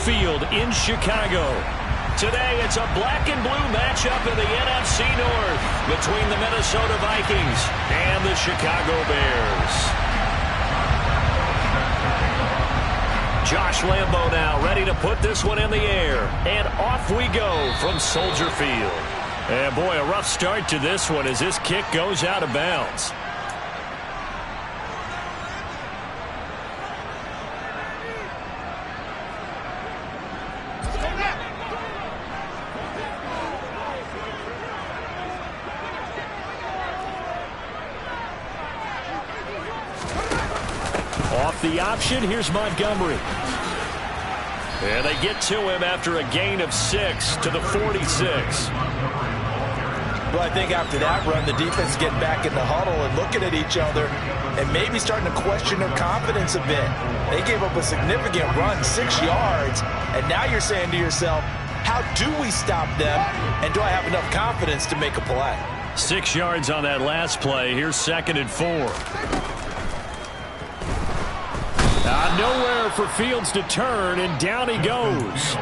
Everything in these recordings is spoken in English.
Field in Chicago. Today, it's a black and blue matchup in the NFC North between the Minnesota Vikings and the Chicago Bears. Josh Lambo now ready to put this one in the air. And off we go from Soldier Field. And boy, a rough start to this one as this kick goes out of bounds. Off the option, here's Montgomery. And they get to him after a gain of 6 to the 46. Well, I think after that run, the defense is getting back in the huddle and looking at each other and maybe starting to question their confidence a bit. They gave up a significant run, 6 yards, and now you're saying to yourself, how do we stop them, and do I have enough confidence to make a play? 6 yards on that last play. Here's 2nd and 4. Nowhere for Fields to turn, and down he goes.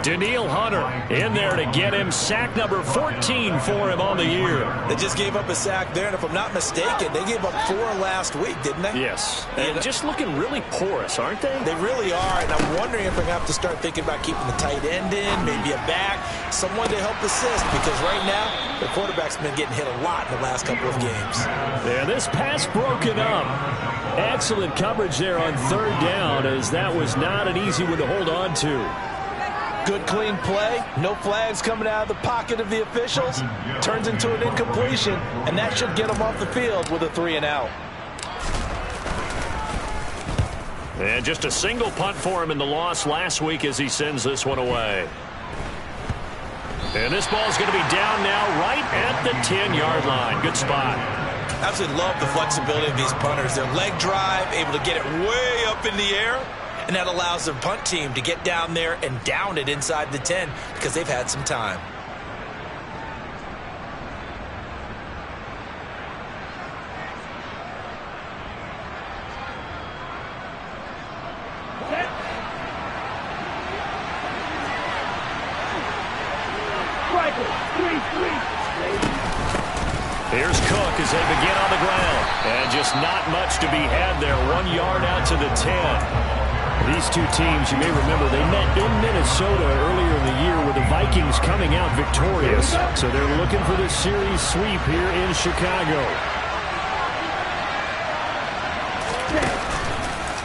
Danielle Hunter in there to get him sack number 14 for him on the year. They just gave up a sack there, and if I'm not mistaken, they gave up 4 last week, didn't they? Yes. And just looking really porous, aren't they? They really are, and I'm wondering if I have to start thinking about keeping the tight end in, maybe a back, someone to help assist, because right now, the quarterback's been getting hit a lot in the last couple of games. Yeah, this pass broken up. Excellent coverage there on 3rd down, as that was not an easy one to hold on to. Good, clean play. No flags coming out of the pocket of the officials. Turns into an incompletion, and that should get them off the field with a 3 and out. And just a single punt for him in the loss last week as he sends this one away. And this ball's going to be down now right at the 10-yard line. Good spot. Absolutely love the flexibility of these punters. Their leg drive, able to get it way up in the air. And that allows their punt team to get down there and down it inside the 10 because they've had some time. Here's Cook as they begin on the ground. And just not much to be had there. 1 yard out to the 10. These two teams, you may remember, they met in Minnesota earlier in the year with the Vikings coming out victorious. So they're looking for this series sweep here in Chicago.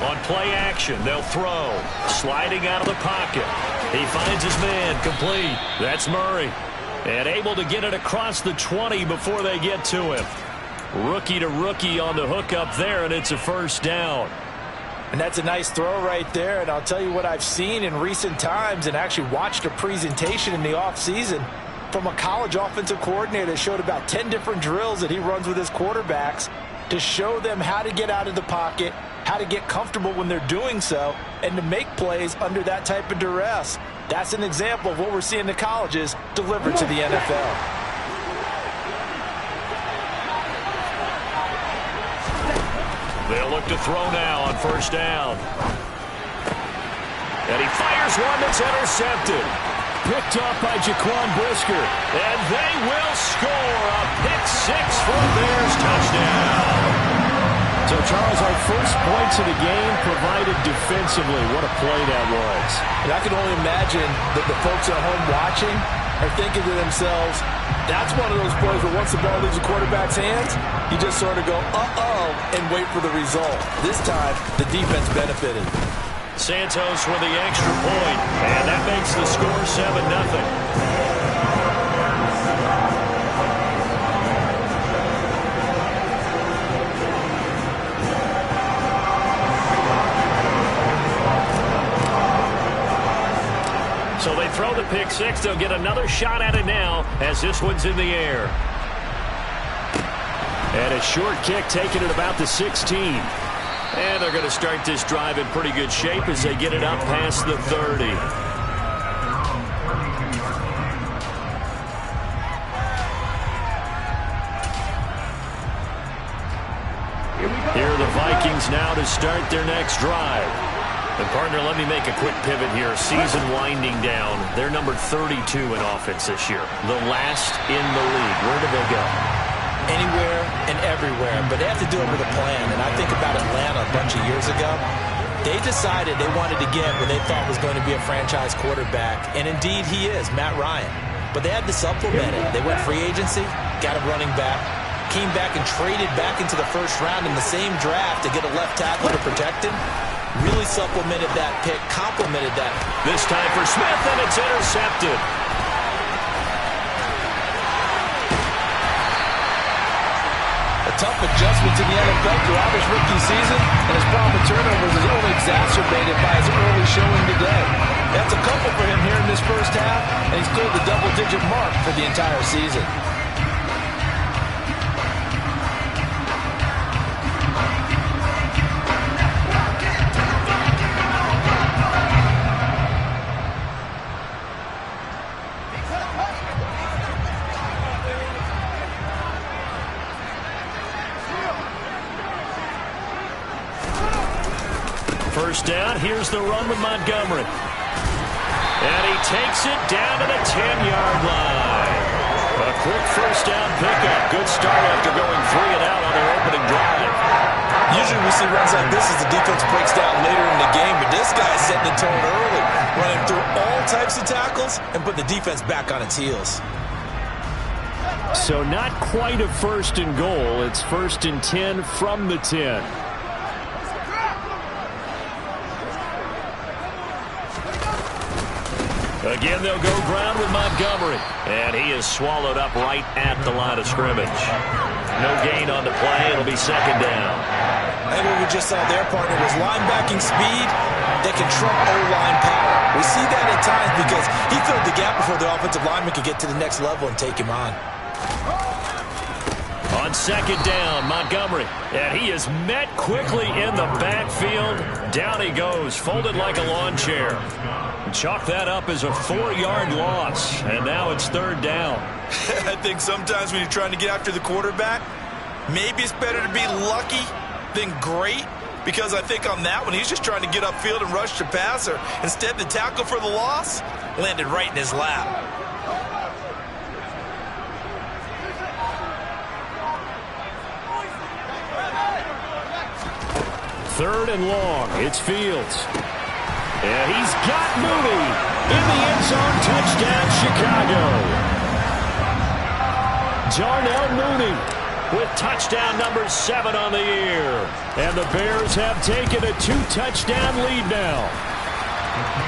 On play action, they'll throw. Sliding out of the pocket. He finds his man, complete. That's Murray. And able to get it across the 20 before they get to him. Rookie to rookie on the hook up there, and it's a 1st down. And that's a nice throw right there. And I'll tell you what I've seen in recent times and actually watched a presentation in the offseason from a college offensive coordinator that showed about 10 different drills that he runs with his quarterbacks to show them how to get out of the pocket, how to get comfortable when they're doing so, and to make plays under that type of duress. That's an example of what we're seeing in colleges delivered to the NFL. They'll look to throw now on 1st down. And he fires one that's intercepted. Picked off by Jaquan Brisker. And they will score a pick-6 for a Bears touchdown. So, Charles, our first points of the game provided defensively. What a play that was. And I can only imagine that the folks at home watching are thinking to themselves, that's one of those plays where once the ball leaves the quarterback's hands, you just sort of go, uh-oh, and wait for the result. This time, the defense benefited. Santos with the extra point, and that makes the score 7-0. So they throw the pick-6. They'll get another shot at it now as this one's in the air. And a short kick taken at about the 16. And they're going to start this drive in pretty good shape as they get it up past the 30. Here are the Vikings now to start their next drive. And partner, let me make a quick pivot here. Season winding down. They're number 32 in offense this year. The last in the league. Where do they go? Anywhere and everywhere. But they have to do it with a plan. And I think about Atlanta a bunch of years ago. They decided they wanted to get what they thought was going to be a franchise quarterback. And indeed he is, Matt Ryan. But they had to supplement it. They went free agency, got a running back, came back and traded back into the first round in the same draft to get a left tackle to protect him. Really supplemented that pick, complemented that. This time for Smith, and it's intercepted. A tough adjustment to the NFL throughout his rookie season, and his problem with turnovers is only exacerbated by his early showing today. That's a couple for him here in this first half, and he's cleared the double-digit mark for the entire season. First down, here's the run with Montgomery. And he takes it down to the 10-yard line. A quick first down pickup. Good start after going 3 and out on their opening drive. Usually we see runs like this as the defense breaks down later in the game, but this guy's setting the tone early, running through all types of tackles and put the defense back on its heels. So not quite a first and goal. It's first and 10 from the 10. Again, they'll go ground with Montgomery. And he is swallowed up right at the line of scrimmage. No gain on the play. It'll be second down. And what we just saw there, partner, was linebacking speed that can trump O-line power. We see that at times because he filled the gap before the offensive lineman could get to the next level and take him on. On second down, Montgomery. And he is met quickly in the backfield. Down he goes, folded like a lawn chair. Chalk that up as a 4-yard loss. And now it's third down. I think sometimes when you're trying to get after the quarterback, maybe it's better to be lucky than great. Because I think on that one, he's just trying to get upfield and rush the passer. Instead, the tackle for the loss landed right in his lap. Third and long. It's Fields. And he's got Mooney in the end zone. Touchdown, Chicago. Darnell Mooney with touchdown number 7 on the year. And the Bears have taken a 2-touchdown lead now.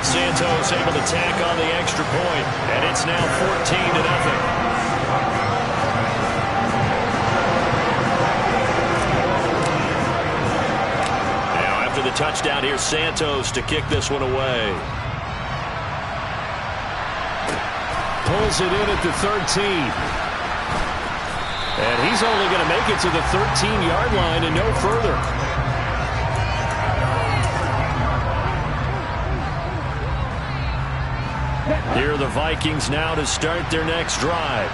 Santos able to tack on the extra point, and it's now 14-0. The touchdown here, Santos to kick this one away. Pulls it in at the 13. And he's only going to make it to the 13-yard line and no further. Here are the Vikings now to start their next drive.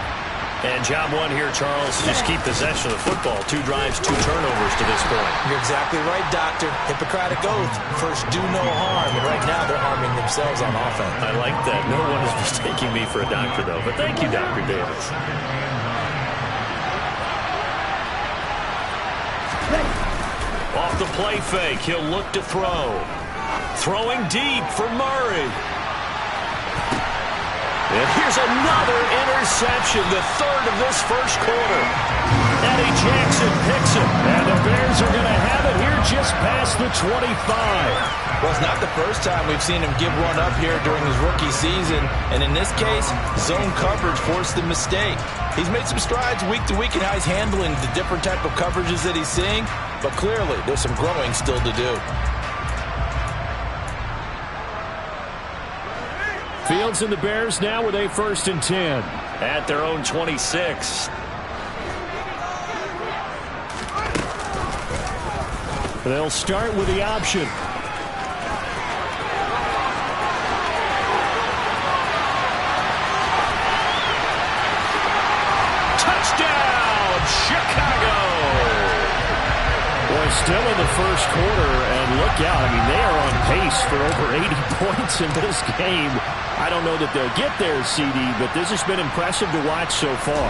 And job one here, Charles, just keep possession of the football. 2 drives, 2 turnovers to this point. You're exactly right, Doctor. Hippocratic oath. First, do no harm. And right now, they're harming themselves on offense. I like that. No one is mistaking me for a doctor, though. But thank you, Dr. Davis. Off the play fake, he'll look to throw. Throwing deep for Murray. And here's another interception, the 3rd of this first quarter. Eddie Jackson picks it, and the Bears are going to have it here just past the 25. Well, it's not the first time we've seen him give one up here during his rookie season, and in this case, zone coverage forced the mistake. He's made some strides week to week in how he's handling the different type of coverages that he's seeing, but clearly there's some growing still to do. Fields and the Bears now with a 1st and 10 at their own 26. They'll start with the option. Touchdown, Chicago! Boy, Still in the first quarter, and look out. I mean, they are on pace for over 80 points in this game. I don't know that they'll get there, CD, but this has been impressive to watch so far.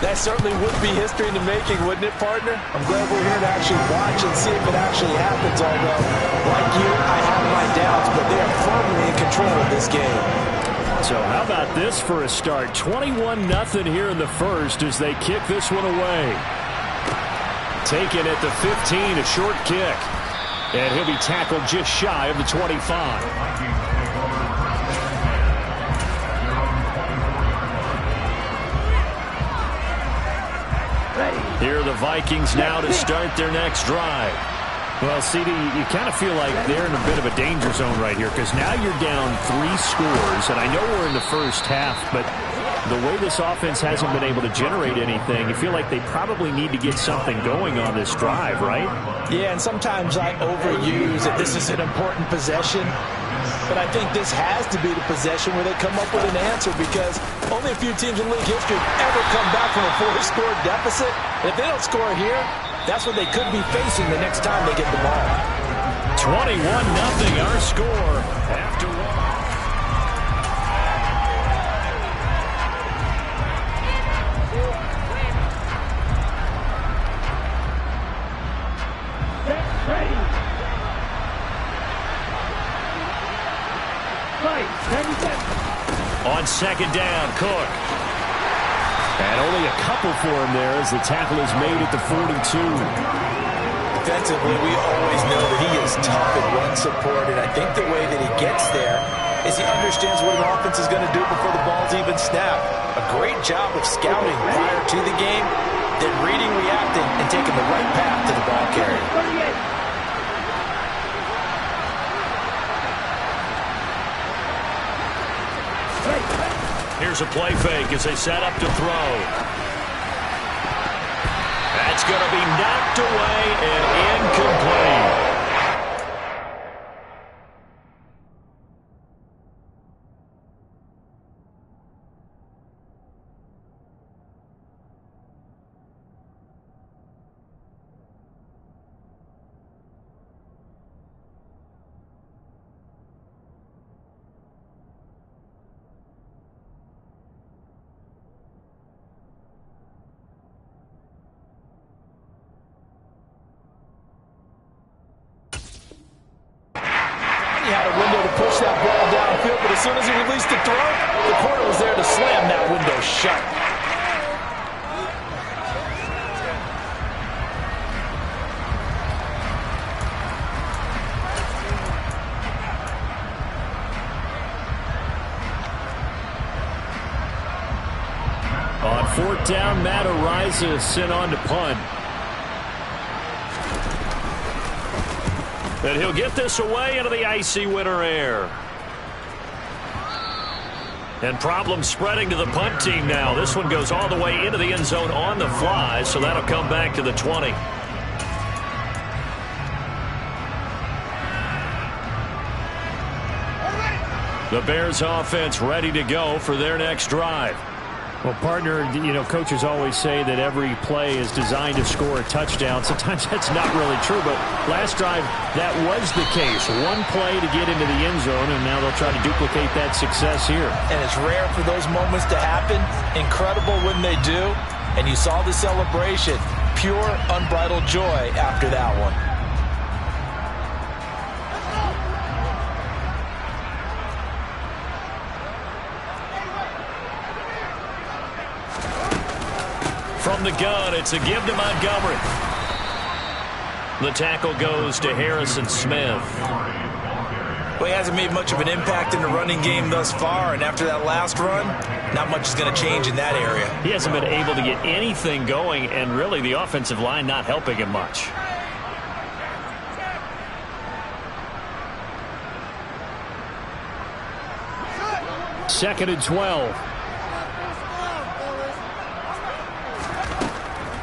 That certainly would be history in the making, wouldn't it, partner? I'm glad we're here to actually watch and see if it actually happens, although, like you, I have my doubts, but they are firmly in control of this game. So how about this for a start? 21-0 here in the first as they kick this one away. Taken at the 15, a short kick. And he'll be tackled just shy of the 25. Here are the Vikings now to start their next drive. Well, CD, you kind of feel like they're in a bit of a danger zone right here because now you're down 3 scores, and I know we're in the first half, but the way this offense hasn't been able to generate anything, you feel like they probably need to get something going on this drive, right? Yeah, and sometimes I overuse that this is an important possession, but I think this has to be the possession where they come up with an answer because only a few teams in league history have ever come back from a 4-score deficit. And if they don't score here, that's what they could be facing the next time they get the ball. 21-0 our score after one. On second down, Cook. And only a couple for him there as the tackle is made at the 42. Defensively, we always know that he is tough at run support, and I think the way that he gets there is he understands what an offense is going to do before the ball's even snapped. A great job of scouting prior to the game, then reading, reacting, and taking the right path to the ball carrier. Here's a play fake as they set up to throw. That's going to be knocked away and incomplete. He had a window to push that ball downfield, but as soon as he released the throw, the corner was there to slam that window shut. On fourth down, Matt Ariza sent on to punt. And he'll get this away into the icy winter air. And problems spreading to the punt team now. This one goes all the way into the end zone on the fly, so that'll come back to the 20. The Bears offense ready to go for their next drive. Well, partner, you know, coaches always say that every play is designed to score a touchdown. Sometimes that's not really true, but last drive, that was the case. One play to get into the end zone, and now they'll try to duplicate that success here. And it's rare for those moments to happen. Incredible when they do. And you saw the celebration. Pure, unbridled joy after that one. From the gun, it's a give to Montgomery. The tackle goes to Harrison Smith. Well, he hasn't made much of an impact in the running game thus far, and after that last run, not much is going to change in that area. He hasn't been able to get anything going, and really the offensive line not helping him much. Second and 12.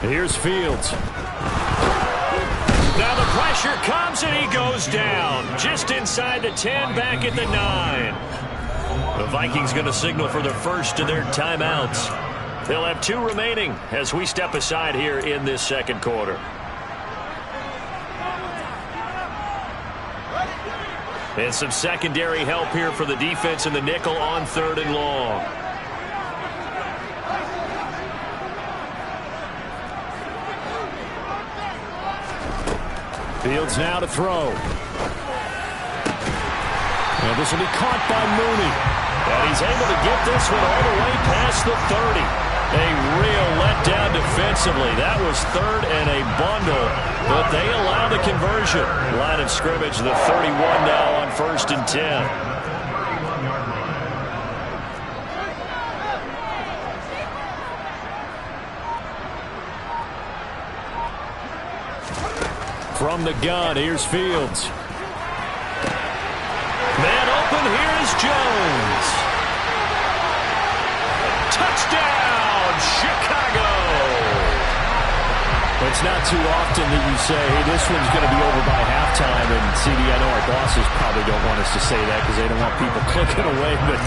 Here's Fields. Now the pressure comes and he goes down. Just inside the 10, back at the 9. The Vikings going to signal for the first of their timeouts. They'll have 2 remaining as we step aside here in this second quarter. And some secondary help here for the defense in the nickel on 3rd and long. Fields now to throw. And this will be caught by Mooney. And he's able to get this one all the way past the 30. A real letdown defensively. That was 3rd and a bundle, but they allow the conversion. Line of scrimmage, the 31 now on 1st and 10. From the gun, here's Fields. Man open, here is Jones. Touchdown, Chicago! It's not too often that you say, hey, this one's going to be over by halftime. And, CD, I know our bosses probably don't want us to say that because they don't want people clicking away, but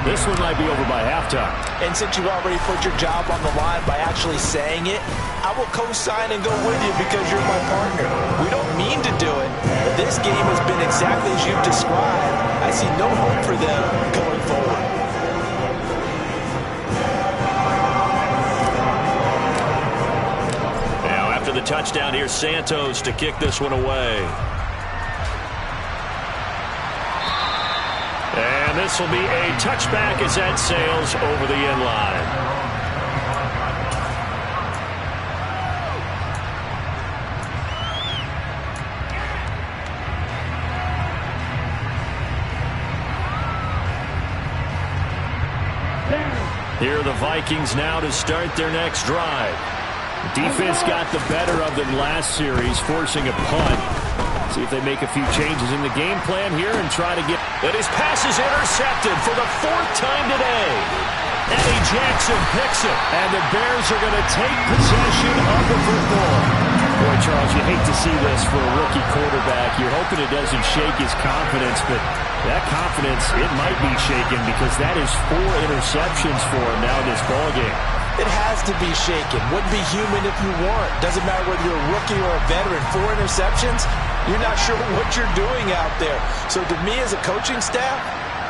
this one might be over by halftime. And since you've already put your job on the line by actually saying it, I will co-sign and go with you because you're my partner. We don't mean to do it, but this game has been exactly as you've described. I see no hope for them going forward. Now after the touchdown, here's Santos to kick this one away. And this will be a touchback as that sails over the end line. Here are the Vikings now to start their next drive. Defense got the better of them last series, forcing a punt. See if they make a few changes in the game plan here and try to get... And his pass is intercepted for the 4th time today. Eddie Jackson picks it, and the Bears are going to take possession of the football. Boy, Charles, you hate to see this for a rookie quarterback. You're hoping it doesn't shake his confidence, but that confidence, it might be shaken because that is 4 interceptions for him now in this ballgame. It has to be shaken. Wouldn't be human if you weren't. Doesn't matter whether you're a rookie or a veteran. 4 interceptions, you're not sure what you're doing out there. So to me as a coaching staff,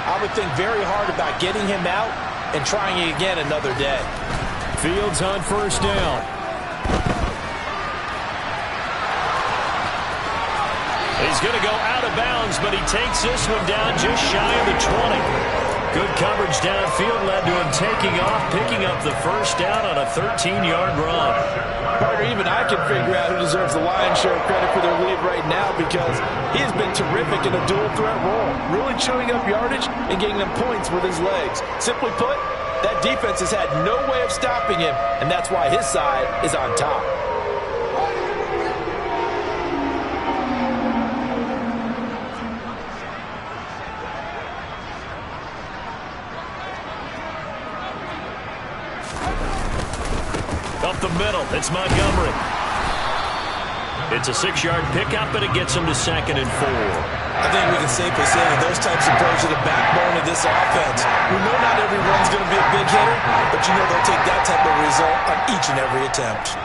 I would think very hard about getting him out and trying it again another day. Fields on 1st down. He's going to go out of bounds, but he takes this one down just shy of the 20. Good coverage downfield led to him taking off, picking up the 1st down on a 13-yard run. Partner, even I can figure out who deserves the lion's share of credit for their lead right now because he has been terrific in a dual-threat role, really chewing up yardage and getting them points with his legs. Simply put, that defense has had no way of stopping him, and that's why his side is on top. Up the middle, it's Montgomery. It's a 6-yard pickup, and it gets him to 2nd and 4. I think we can safely say that those types of plays are the backbone of this offense. We know not every run's going to be a big hitter, but you know they'll take that type of result on each and every attempt.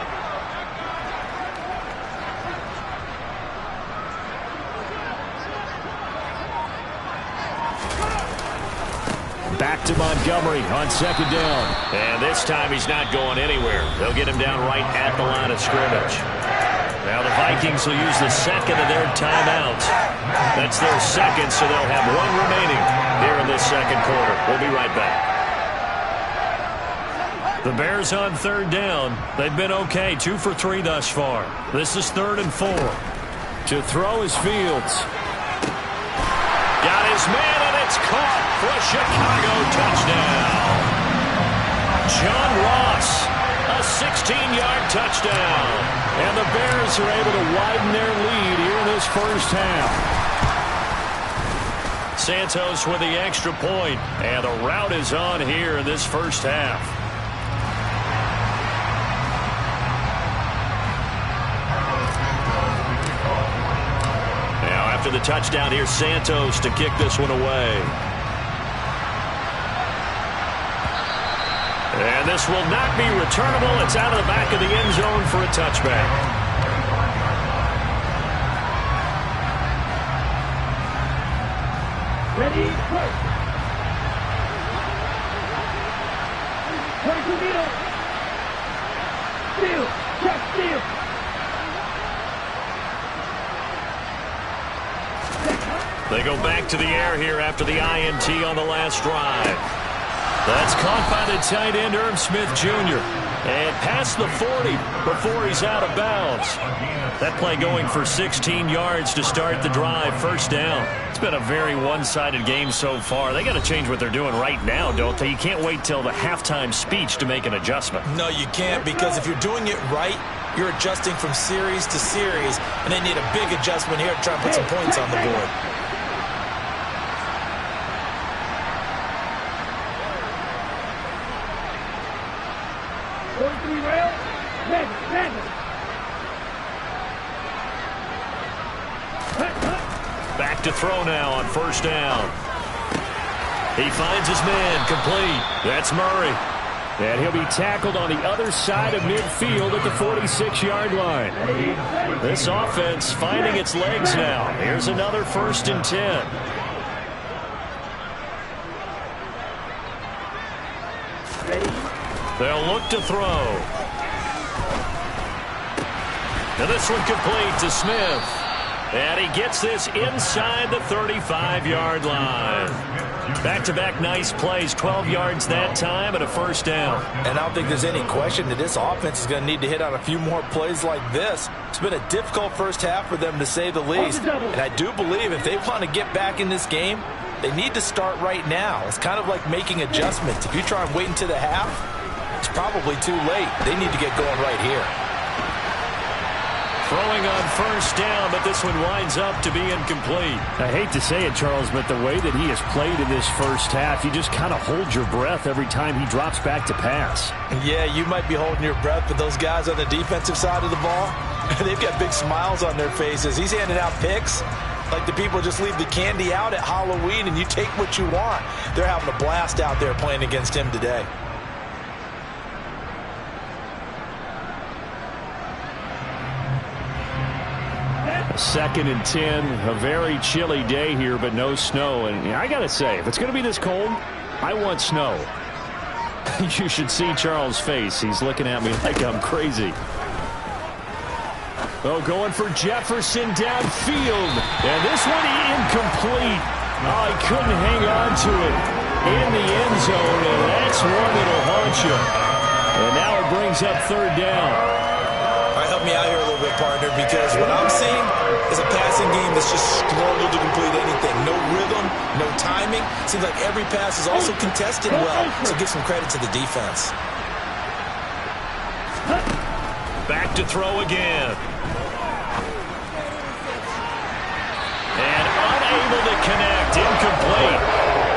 Back to Montgomery on 2nd down. And this time he's not going anywhere. They'll get him down right at the line of scrimmage. Now the Vikings will use the 2nd of their timeouts. That's their 2nd, so they'll have 1 remaining here in this 2nd quarter. We'll be right back. The Bears on 3rd down. They've been okay, 2 for 3 thus far. This is 3rd and 4. To throw is Fields. Got his man, and it's caught for a Chicago touchdown. John Ross, a 16-yard touchdown. And the Bears are able to widen their lead here in this 1st half. Santos with the extra point, and the rout is on here in this 1st half. Now after the touchdown, here's Santos to kick this one away. And this will not be returnable. It's out of the back of the end zone for a touchback. Ready, first. Right to middle. Steal. Check steal. They go back to the air here after the INT on the last drive. That's caught by the tight end, Irv Smith Jr. And past the 40 before he's out of bounds. That play going for 16 yards to start the drive, first down. It's been a very one-sided game so far. They got to change what they're doing right now, don't they? You can't wait till the halftime speech to make an adjustment. No, you can't, because if you're doing it right, you're adjusting from series to series, and they need a big adjustment here to try and put some points on the board. Back to throw now on first down. He finds his man, complete. That's Murray. And he'll be tackled on the other side of midfield at the 46-yard line. This offense finding its legs now. Here's another 1st and 10. They'll look to throw. And this one complete to Smith. And he gets this inside the 35-yard line. Back-to-back nice plays, 12 yards that time and a first down. And I don't think there's any question that this offense is going to need to hit on a few more plays like this. It's been a difficult first half for them, to say the least. And I do believe if they want to get back in this game, they need to start right now. It's kind of like making adjustments. If you try and wait until the half, it's probably too late. They need to get going right here. Throwing on first down, but this one winds up to be incomplete. I hate to say it, Charles, but the way that he has played in this first half, you just kind of hold your breath every time he drops back to pass. Yeah, you might be holding your breath, but those guys on the defensive side of the ball, they've got big smiles on their faces. He's handing out picks like the people just leave the candy out at Halloween and you take what you want. They're having a blast out there playing against him today. Second and 10, a very chilly day here, but no snow. And I got to say, if it's going to be this cold, I want snow. You should see Charles' face. He's looking at me like I'm crazy. Oh, going for Jefferson downfield. And this one incomplete. Oh, he couldn't hang on to it in the end zone, and that's one that'll haunt you. And now it brings up third down. All right, help me out here a little bit, partner, because what I'm seeing is a passing game that's just struggled to complete anything. No rhythm, no timing. Seems like every pass is also contested well, so give some credit to the defense. Back to throw again. And unable to connect, incomplete.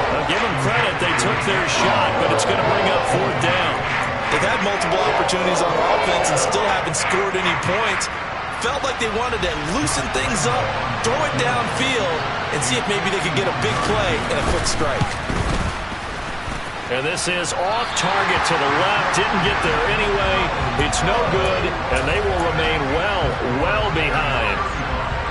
Now give them credit, they took their shot, but it's going to bring up fourth down. They've had multiple opportunities on offense and still haven't scored any points. Felt like they wanted to loosen things up, throw it downfield, and see if maybe they could get a big play and a quick strike. And this is off target to the left. Didn't get there anyway. It's no good, and they will remain well behind.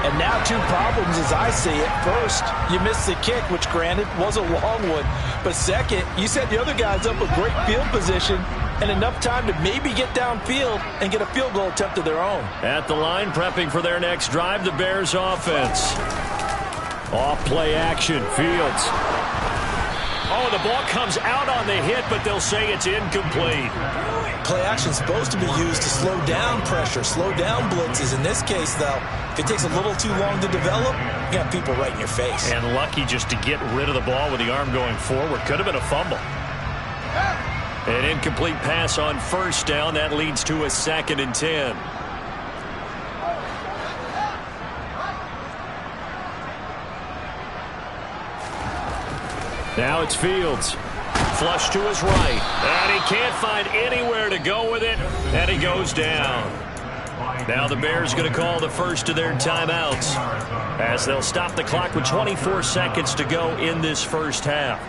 And now two problems as I see it. First, you missed the kick, which granted was a long one. But second, you set the other guys up with great field position and enough time to maybe get downfield and get a field goal attempt of their own. At the line, prepping for their next drive, the Bears offense. Off play action, Fields. Oh, the ball comes out on the hit, but they'll say it's incomplete. Play action is supposed to be used to slow down pressure, slow down blitzes. In this case, though, if it takes a little too long to develop, you got people right in your face. And lucky just to get rid of the ball with the arm going forward. Could have been a fumble. An incomplete pass on first down. That leads to a 2nd and 10. Now it's Fields. Flush to his right. And he can't find anywhere to go with it. And he goes down. Now the Bears going to call the first of their timeouts as they'll stop the clock with 24 seconds to go in this first half.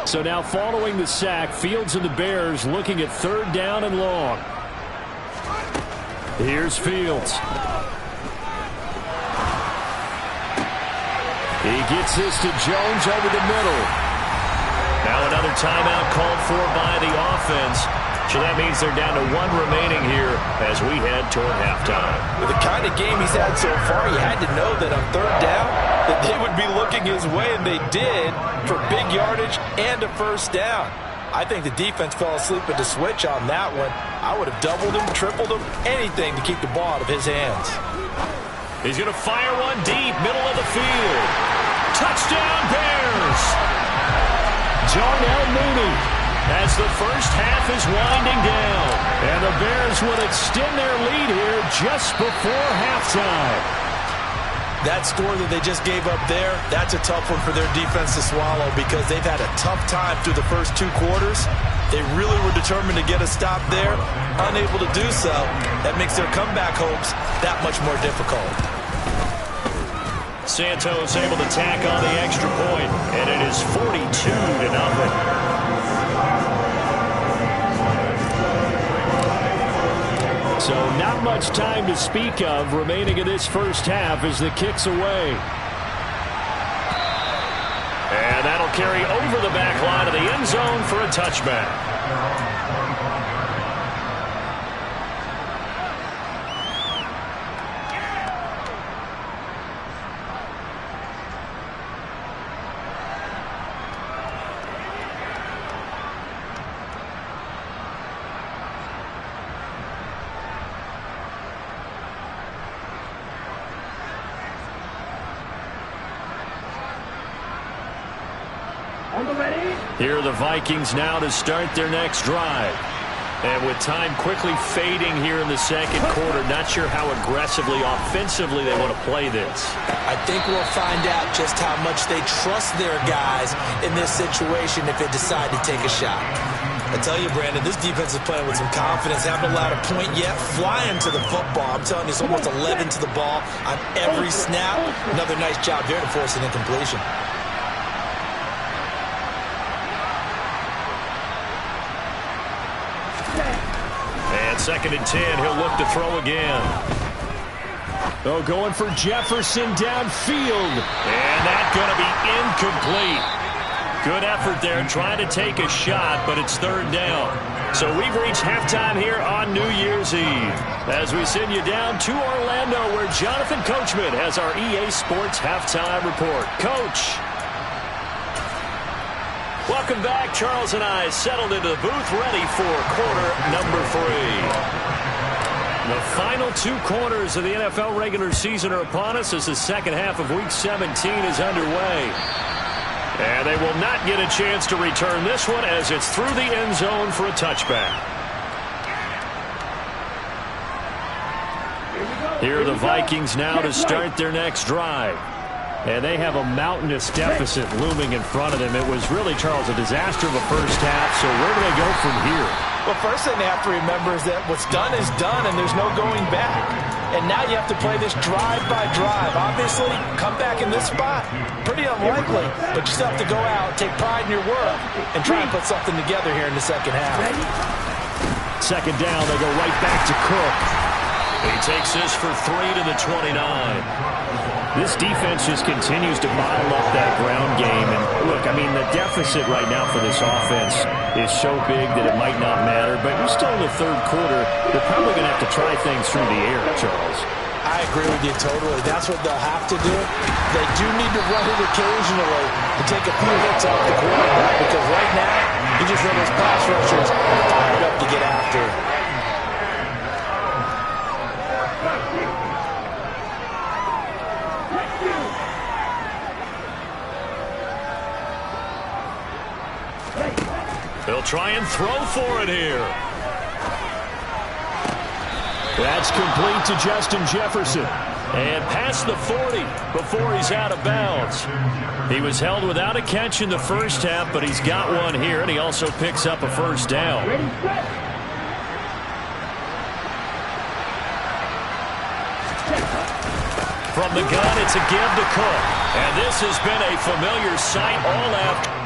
So now following the sack, Fields and the Bears looking at 3rd down and long. Here's Fields. He gets this to Jones over the middle. Now another timeout called for by the offense. So that means they're down to one remaining here as we head toward halftime. With the kind of game he's had so far, you had to know that on third down that they would be looking his way, and they did, for big yardage and a first down. I think the defense fell asleep at the switch on that one. I would have doubled him, tripled him, anything to keep the ball out of his hands. He's going to fire one deep, middle of the field. Touchdown, Bears! Jarnell Mooney as the first half is winding down. And the Bears will extend their lead here just before halftime. That score that they just gave up there, that's a tough one for their defense to swallow because they've had a tough time through the first two quarters. They really were determined to get a stop there, unable to do so. That makes their comeback hopes that much more difficult. Santos able to tack on the extra point, and it is 42-0. So not much time to speak of remaining in this first half as the kick's away. And that'll carry over the back line of the end zone for a touchback. Here are the Vikings now to start their next drive. And with time quickly fading here in the second quarter, not sure how aggressively, offensively they want to play this. I think we'll find out just how much they trust their guys in this situation if they decide to take a shot. I tell you, Brandon, this defense is playing with some confidence. Haven't allowed a point yet. Flying to the football. I'm telling you, it's almost 11 to the ball on every snap. Another nice job there to force an incompletion. Second and 10, he'll look to throw again. Oh, going for Jefferson downfield. And that's going to be incomplete. Good effort there trying to take a shot, but it's third down. So we've reached halftime here on New Year's Eve. As we send you down to Orlando, where Jonathan Coachman has our EA Sports Halftime Report. Coach. Welcome back. Charles and I settled into the booth, ready for quarter number 3. The final two quarters of the NFL regular season are upon us as the second half of Week 17 is underway. And they will not get a chance to return this one as it's through the end zone for a touchback. Here are the Vikings now to start their next drive. And they have a mountainous deficit looming in front of them. It was really, Charles, a disaster of a first half. So where do they go from here? Well, first thing they have to remember is that what's done is done, and there's no going back. And now you have to play this drive by drive. Obviously, come back in this spot, pretty unlikely. But you still have to go out, take pride in your work, and try and put something together here in the second half. Second down, they go right back to Cook. He takes this for 3 to the 29. This defense just continues to bottle up that ground game. And look, I mean, the deficit right now for this offense is so big that it might not matter. But you're still in the third quarter. They're probably going to have to try things through the air, Charles. I agree with you totally. That's what they'll have to do. They do need to run it occasionally to take a few hits off the quarterback. Because right now, you just know those pass rushers are fired up to get after it. They'll try and throw for it here. That's complete to Justin Jefferson. And past the 40 before he's out of bounds. He was held without a catch in the first half, but he's got one here, and he also picks up a first down. From the gun, it's a give to Cook. And this has been a familiar sight all after.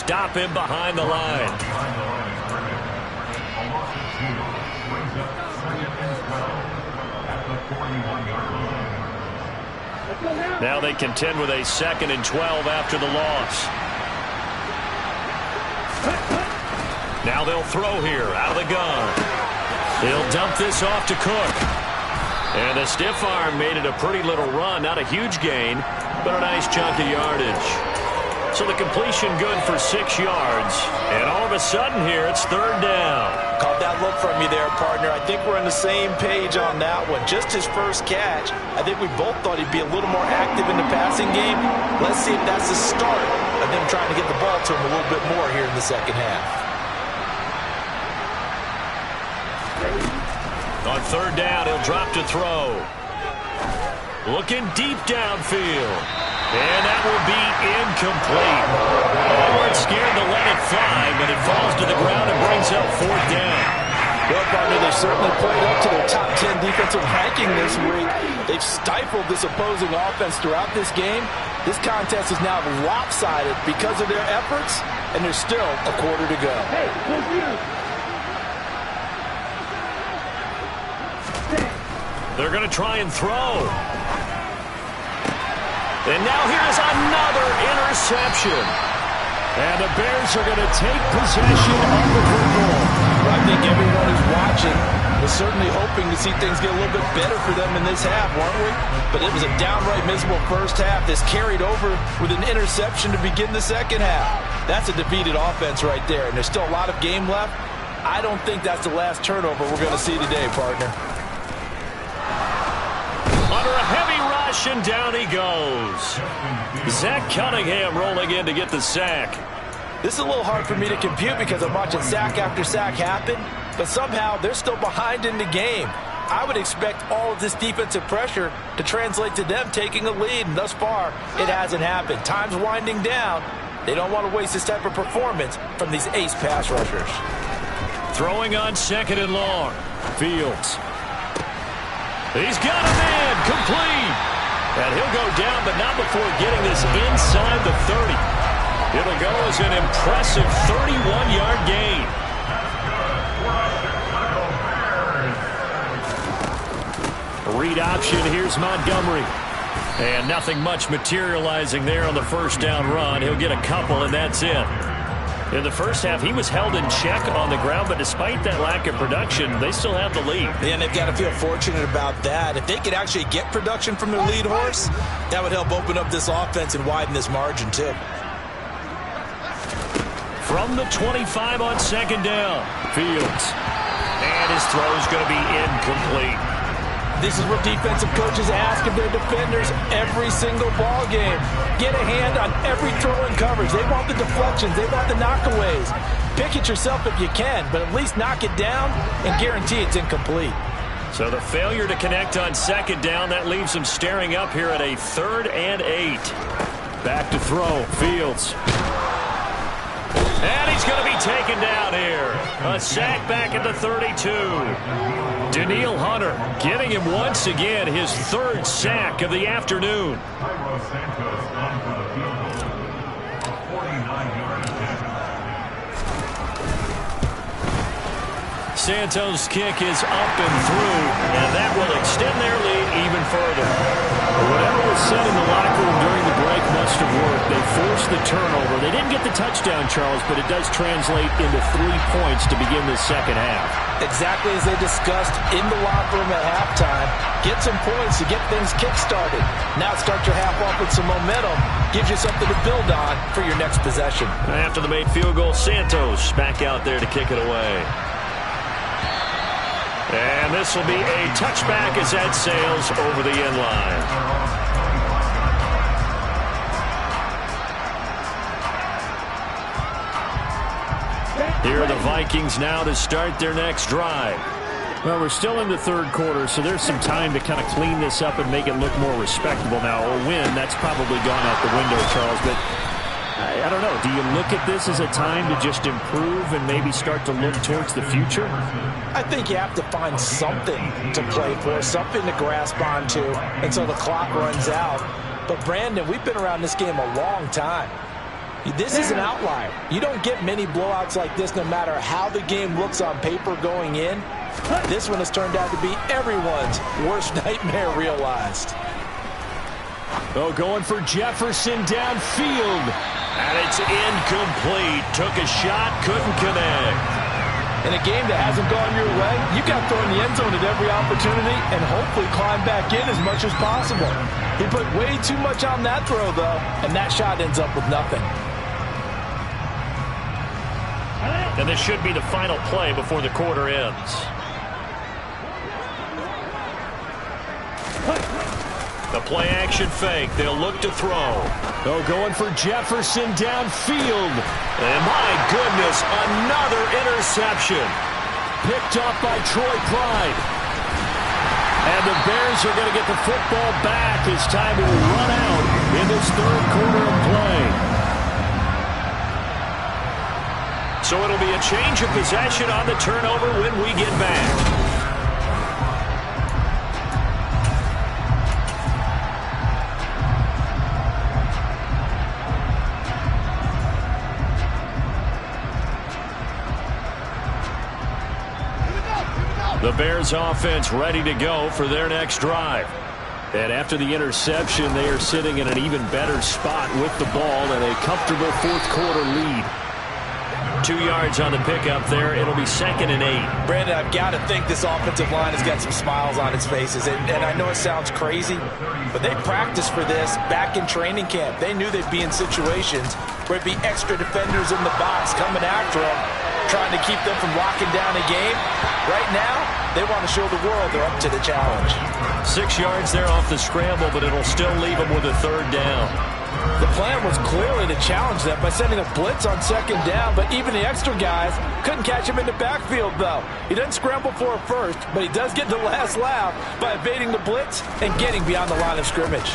stop him behind the line. Now they contend with a 2nd and 12 after the loss. Now they'll throw here out of the gun. He'll dump this off to Cook. And a stiff arm made it a pretty little run. Not a huge gain, but a nice chunk of yardage. So the completion good for 6 yards. And all of a sudden here, it's 3rd down. Caught that look from you there, partner. I think we're on the same page on that one. Just his first catch. I think we both thought he'd be a little more active in the passing game. Let's see if that's the start of them trying to get the ball to him a little bit more here in the second half. On 3rd down, he'll drop to throw. Looking deep downfield. And that will be incomplete. They weren't scared to let it fly, but it falls to the ground and brings up 4th down. Well, partner, they've certainly played up to their top 10 defensive ranking this week. They've stifled this opposing offense throughout this game. This contest is now lopsided because of their efforts, and there's still a quarter to go. Hey, look you. They're going to try and throw. And now here's another interception. And the Bears are going to take possession of the football. I think everyone who's watching was certainly hoping to see things get a little bit better for them in this half, weren't we? But it was a downright miserable first half. This carried over with an interception to begin the second half. That's a defeated offense right there, and there's still a lot of game left. I don't think that's the last turnover we're going to see today, partner. Under a heavy rush, and down he goes. Zach Cunningham rolling in to get the sack. This is a little hard for me to compute because I'm watching sack after sack happen, but somehow they're still behind in the game. I would expect all of this defensive pressure to translate to them taking a lead, and thus far, it hasn't happened. Time's winding down. They don't want to waste this type of performance from these ace pass rushers. Throwing on 2nd and long. Fields. He's got him in, complete. And he'll go down, but not before getting this inside the 30. It'll go as an impressive 31-yard gain. Read option, here's Montgomery. And nothing much materializing there on the 1st down run. He'll get a couple, and that's it. In the first half, he was held in check on the ground, but despite that lack of production, they still have the lead. And they've got to feel fortunate about that. If they could actually get production from their lead horse, that would help open up this offense and widen this margin, too. From the 25 on 2nd down, Fields. And his throw's going to be incomplete. This is what defensive coaches ask of their defenders every single ball game. Get a hand on every throw in coverage. They want the deflections. They want the knockaways. Pick it yourself if you can, but at least knock it down and guarantee it's incomplete. So the failure to connect on 2nd down, that leaves them staring up here at a 3rd and 8. Back to throw, Fields. And he's going to be taken down here. A sack back at the 32. Daniil Hunter getting him once again, his 3rd sack of the afternoon. Santos' kick is up and through, and that will extend their lead even further. Whatever was said in the locker room during the break must have worked. They forced the turnover. They didn't get the touchdown, Charles, but it does translate into 3 points to begin the second half. Exactly as they discussed in the locker room at halftime. Get some points to get things kick-started. Now start your half off with some momentum. Gives you something to build on for your next possession. After the made field goal, Santos back out there to kick it away. And this will be a touchback as that sails over the end line. Here are the Vikings now to start their next drive. Well, we're still in the 3rd quarter, so there's some time to kind of clean this up and make it look more respectable now. A win, that's probably gone out the window, Charles, but I don't know. Do you look at this as a time to just improve and maybe start to look towards the future? I think you have to find something to play for, something to grasp onto until the clock runs out. But, Brandon, we've been around this game a long time. This is an outlier. You don't get many blowouts like this no matter how the game looks on paper going in. This one has turned out to be everyone's worst nightmare realized. Oh, going for Jefferson downfield. And it's incomplete. Took a shot, couldn't connect. In a game that hasn't gone your way, you've got to throw in the end zone at every opportunity and hopefully climb back in as much as possible. He put way too much on that throw, though, and that shot ends up with nothing. And this should be the final play before the quarter ends. The play action fake. They'll look to throw. Oh, going for Jefferson downfield. And my goodness, another interception. Picked up by Troy Pride. And the Bears are going to get the football back as time will run out in this third quarter of play. So it'll be a change of possession on the turnover when we get back. The Bears offense ready to go for their next drive. And after the interception, they are sitting in an even better spot with the ball and a comfortable fourth quarter lead. 2 yards on the pickup there. It'll be 2nd and 8. Brandon, I've got to think this offensive line has got some smiles on its faces. And I know it sounds crazy, but they practiced for this back in training camp. They knew they'd be in situations where it'd be extra defenders in the box coming after them, trying to keep them from locking down a game. Right now, they want to show the world they're up to the challenge. 6 yards there off the scramble, but it'll still leave them with a 3rd down. The plan was clearly to challenge them by sending a blitz on 2nd down, but even the extra guys couldn't catch him in the backfield, though. He doesn't scramble for a first, but he does get the last laugh by evading the blitz and getting beyond the line of scrimmage.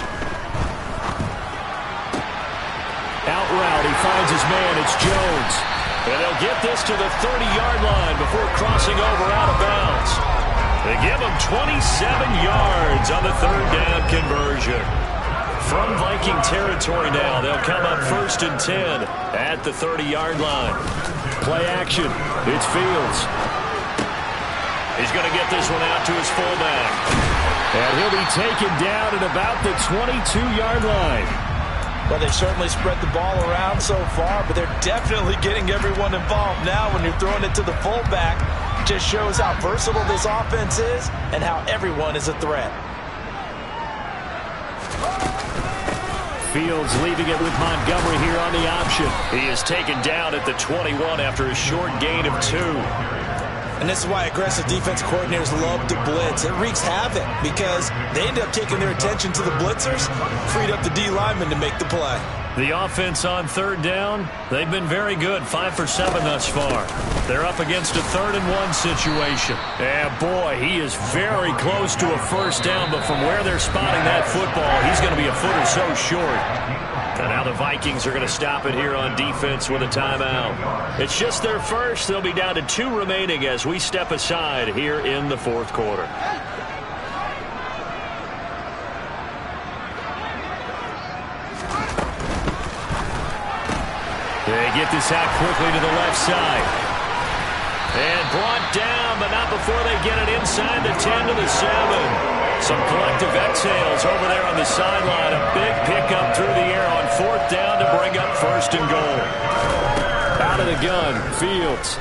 Out route, he finds his man. It's Jones. And they'll get this to the 30-yard line before crossing over out of bounds. They give him 27 yards on the 3rd down conversion. From Viking territory now, they'll come up 1st and 10 at the 30-yard line. Play action. It's Fields. He's going to get this one out to his fullback. And he'll be taken down at about the 22-yard line. Well, they've certainly spread the ball around so far, but they're definitely getting everyone involved now when you're throwing it to the fullback. Just shows how versatile this offense is and how everyone is a threat. Fields leaving it with Montgomery here on the option. He is taken down at the 21 after a short gain of 2. And this is why aggressive defense coordinators love to blitz. It wreaks havoc because they end up taking their attention to the blitzers, freed up the D lineman to make the play. The offense on 3rd down, they've been very good, 5 for 7 thus far. They're up against a 3rd and 1 situation. And boy, he is very close to a 1st down, but from where they're spotting that football, he's going to be a foot or so short. And now the Vikings are going to stop it here on defense with a timeout. It's just their first. They'll be down to 2 remaining as we step aside here in the 4th quarter. They get this out quickly to the left side. And brought down, but not before they get it inside the 10 to the 7. Some collective exhales over there on the sideline. A big pickup through the air on 4th down to bring up 1st and goal. Out of the gun, Fields.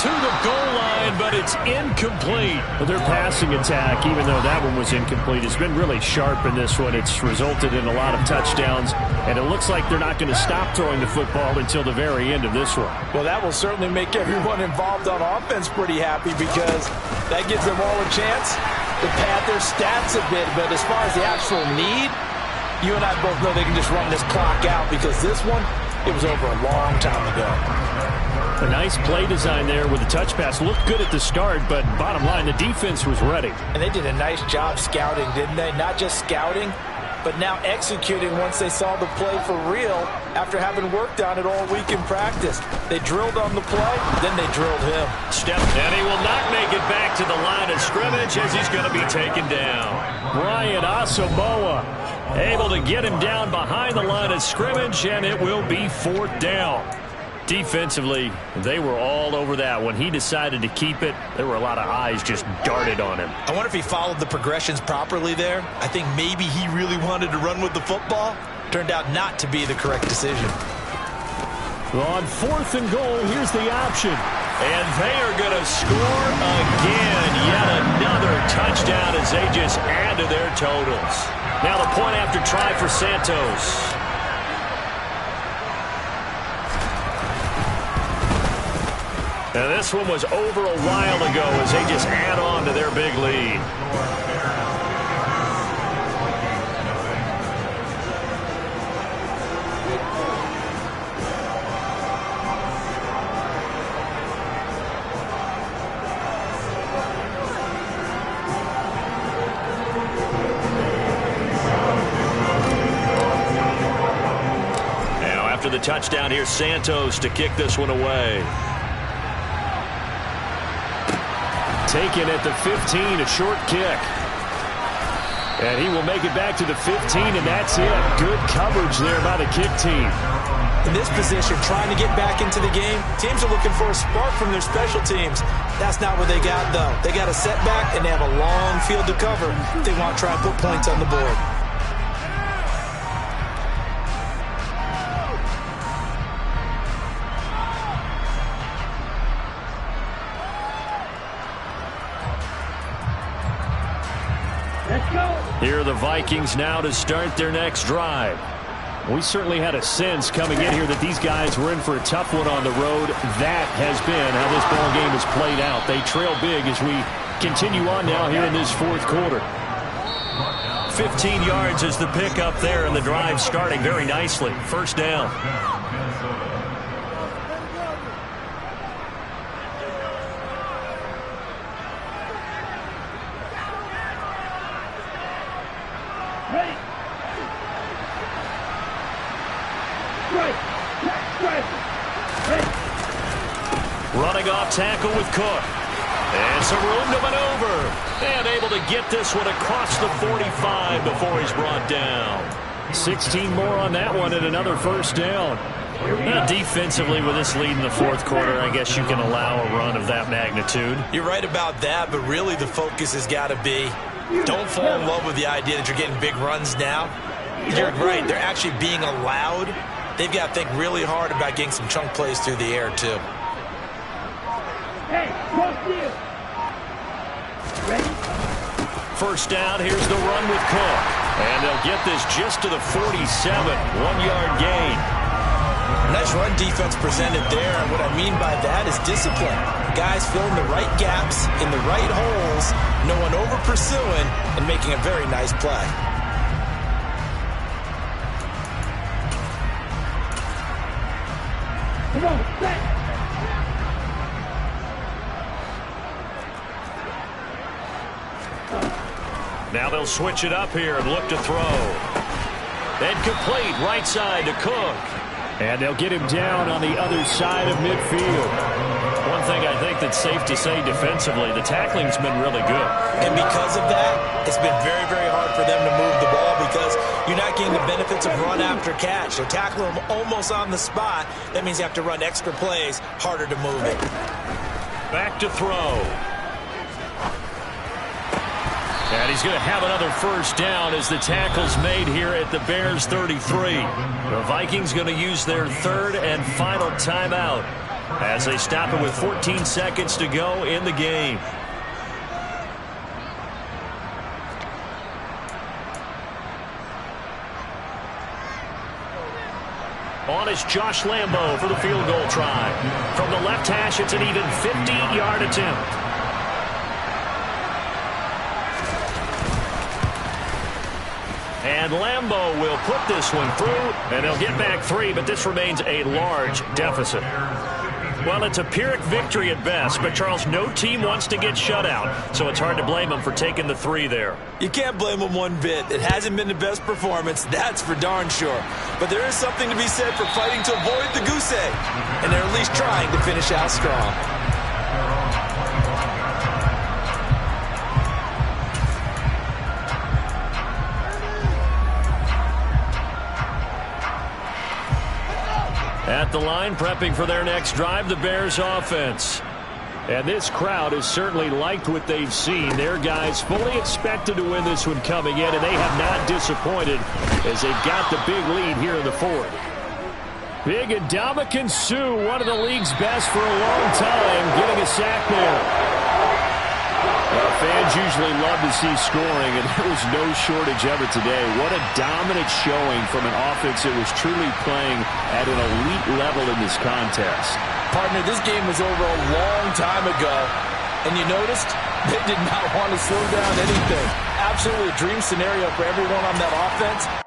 To the goal line, but it's incomplete. Well, their passing attack, even though that one was incomplete, has been really sharp in this one. It's resulted in a lot of touchdowns, and it looks like they're not going to stop throwing the football until the very end of this one. Well, that will certainly make everyone involved on offense pretty happy because that gives them all a chance to pad their stats a bit. But as far as the actual need, you and I both know they can just run this clock out because this one, it was over a long time ago. A nice play design there with the touch pass. Looked good at the start, but bottom line, the defense was ready. And they did a nice job scouting, didn't they? Not just scouting, but now executing once they saw the play for real after having worked on it all week in practice. They drilled on the play, then they drilled him. And he will not make it back to the line of scrimmage as he's going to be taken down. Brian Asamoah Able to get him down behind the line of scrimmage, and it will be 4th down. Defensively, they were all over that. When he decided to keep it, there were a lot of eyes just darted on him. I wonder if he followed the progressions properly there. I think maybe he really wanted to run with the football. Turned out not to be the correct decision. On 4th and goal, here's the option. And they are going to score again. Yet another touchdown as they just add to their totals. Now the point after try for Santos. And this one was over a while ago as they just add on to their big lead. Now after the touchdown, here's Santos to kick this one away. Taken at the 15, a short kick. And he will make it back to the 15, and that's it. Good coverage there by the kick team. In this position, trying to get back into the game, teams are looking for a spark from their special teams. That's not what they got, though. They got a setback, and they have a long field to cover if they want to try and put points on the board. Here are the Vikings now to start their next drive. We certainly had a sense coming in here that these guys were in for a tough one on the road. That has been how this ball game has played out. They trail big as we continue on now here in this 4th quarter. 15 yards is the pickup there, and the drive starting very nicely. 1st down. Running off tackle with Cook. And some room to maneuver. And able to get this one across the 45 before he's brought down. 16 more on that one and another 1st down. Now, defensively, with this lead in the 4th quarter, I guess you can allow a run of that magnitude. You're right about that, but really the focus has got to be don't fall in love with the idea that you're getting big runs now. You're right. They're actually being allowed. They've got to think really hard about getting some chunk plays through the air, too. Hey, cross you. Ready? 1st down, here's the run with Cook. And they'll get this just to the 47. 1-yard gain. Nice run defense presented there, and what I mean by that is discipline. Guys filling the right gaps in the right holes, no one over pursuing, and making a very nice play. Come on, set. Now they'll switch it up here and look to throw. And complete right side to Cook. And they'll get him down on the other side of midfield. One thing I think that's safe to say defensively, the tackling's been really good. And because of that, it's been very, very hard for them to move the ball because you're not getting the benefits of run after catch. They're tackling them almost on the spot. That means you have to run extra plays, harder to move it. Back to throw. And he's going to have another 1st down as the tackle's made here at the Bears 33. The Vikings going to use their 3rd and final timeout as they stop it with 14 seconds to go in the game. On is Josh Lambo for the field goal try. From the left hash, it's an even 50-yard attempt. And Lambo will put this one through, and they'll get back 3, but this remains a large deficit. Well, it's a Pyrrhic victory at best, but, Charles, no team wants to get shut out, so it's hard to blame them for taking the 3 there. You can't blame them one bit. It hasn't been the best performance, that's for darn sure. But there is something to be said for fighting to avoid the goose egg, and they're at least trying to finish out strong. At the line, prepping for their next drive, the Bears offense. And this crowd has certainly liked what they've seen. Their guys fully expected to win this one coming in, and they have not disappointed as they've got the big lead here in the fourth. Big Ndamukong Suh, one of the league's best for a long time, getting a sack there. Well, fans usually love to see scoring, and there was no shortage of it today. What a dominant showing from an offense that was truly playing at an elite level in this contest. Partner, this game was over a long time ago, and you noticed they did not want to slow down anything. Absolutely a dream scenario for everyone on that offense.